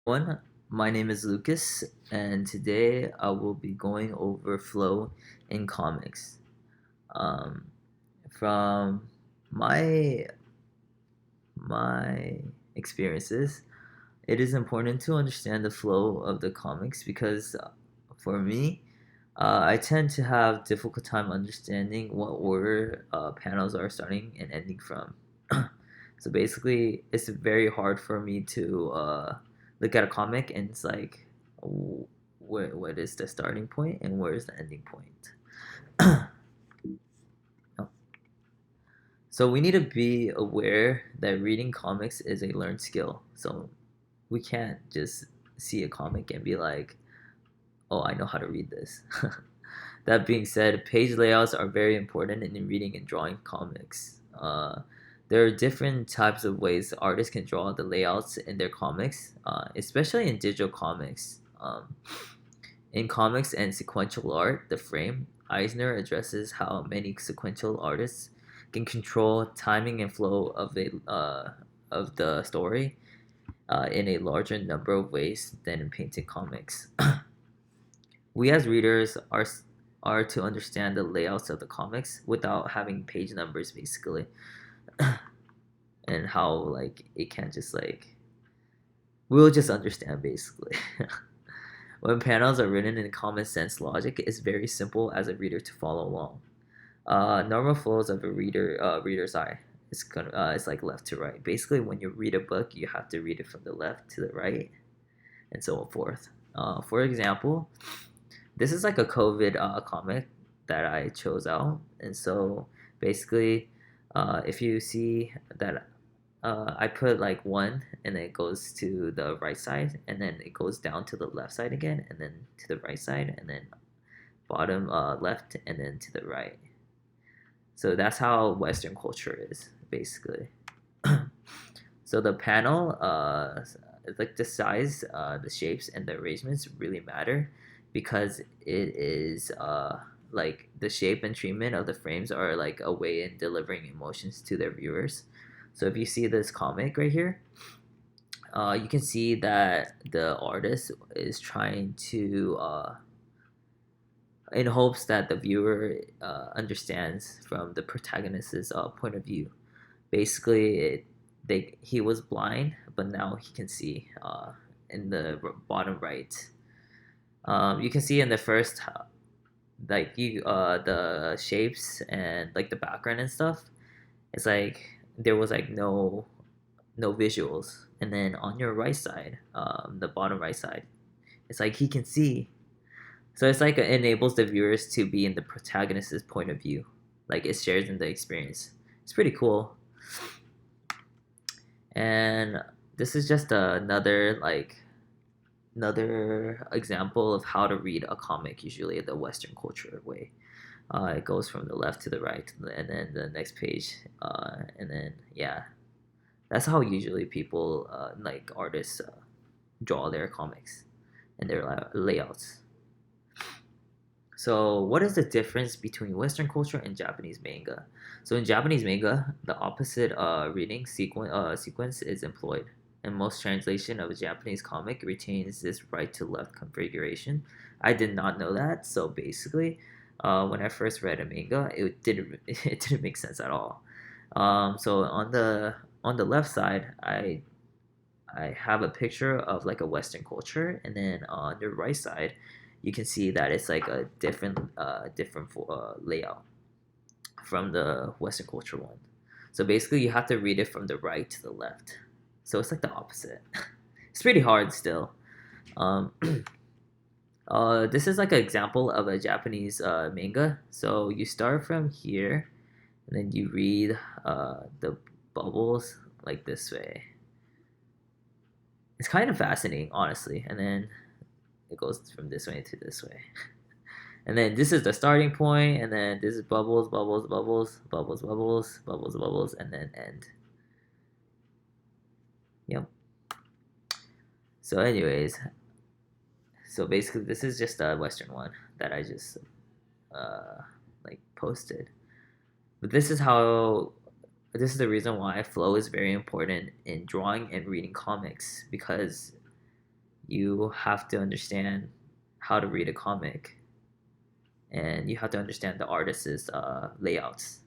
One, my name is Lucas, and today I will be going over flow in comics. Um, from my my experiences, it is important to understand the flow of the comics because, for me, I tend to have difficult time understanding what order panels are starting and ending from. So basically, it's very hard for me to look at a comic and it's like, what is the starting point and where is the ending point? So we need to be aware that reading comics is a learned skill. So we can't just see a comic and be like, oh, I know how to read this. That being said, page layouts are very important in reading and drawing comics. There are different types of ways artists can draw the layouts in their comics, especially in digital comics. In comics and sequential art, the frame, Eisner addresses how many sequential artists can control timing and flow of the story in a larger number of ways than in painted comics. We as readers are to understand the layouts of the comics without having page numbers basically, and how like it can't just like we'll just understand basically. When panels are written in common sense logic, it's very simple as a reader to follow along. Normal flows of a reader's eye. It's like left to right. Basically, when you read a book, you have to read it from the left to the right, and so forth. For example, this is like a COVID comic that I chose out, and so basically, if you see that I put like one, and then it goes to the right side, and then it goes down to the left side again, and then to the right side, and then bottom left, and then to the right. So that's how Western culture is basically. So the panel, like the size, the shapes, and the arrangements really matter because it is like the shape and treatment of the frames are like a way in delivering emotions to their viewers. So if you see this comic right here, you can see that the artist is trying to, in hopes that the viewer understands from the protagonist's point of view. Basically, he was blind, but now he can see in the bottom right. You can see in the first, like the shapes and like the background and stuff. It's like there was like no visuals, and then on your right side, the bottom right side, it's like he can see. So it's like it enables the viewers to be in the protagonist's point of view, like it shares in the experience. It's pretty cool. And this is just another example of how to read a comic, usually the Western culture way. It goes from the left to the right, and then the next page, and then yeah, that's how usually people like artists draw their comics and their layouts. So, what is the difference between Western culture and Japanese manga? So, in Japanese manga, the opposite reading sequence is employed, and most translation of a Japanese comic retains this right to left configuration. I did not know that, so basically, when I first read a manga, it didn't make sense at all. So on the left side, I have a picture of like a Western culture, and then on the right side, you can see that it's like a different layout from the Western culture one. So basically, you have to read it from the right to the left. So it's like the opposite. It's pretty hard still. Um, this is like an example of a Japanese manga. So you start from here, and then you read the bubbles like this way. It's kind of fascinating, honestly. And then it goes from this way to this way. And then this is the starting point, and then this is bubbles, bubbles, bubbles, bubbles, bubbles, bubbles, bubbles, and then end. Yep. So, anyways, so basically, this is just a Western one that I just uh, like posted. But this is the reason why flow is very important in drawing and reading comics because you have to understand how to read a comic, and you have to understand the artist's layouts.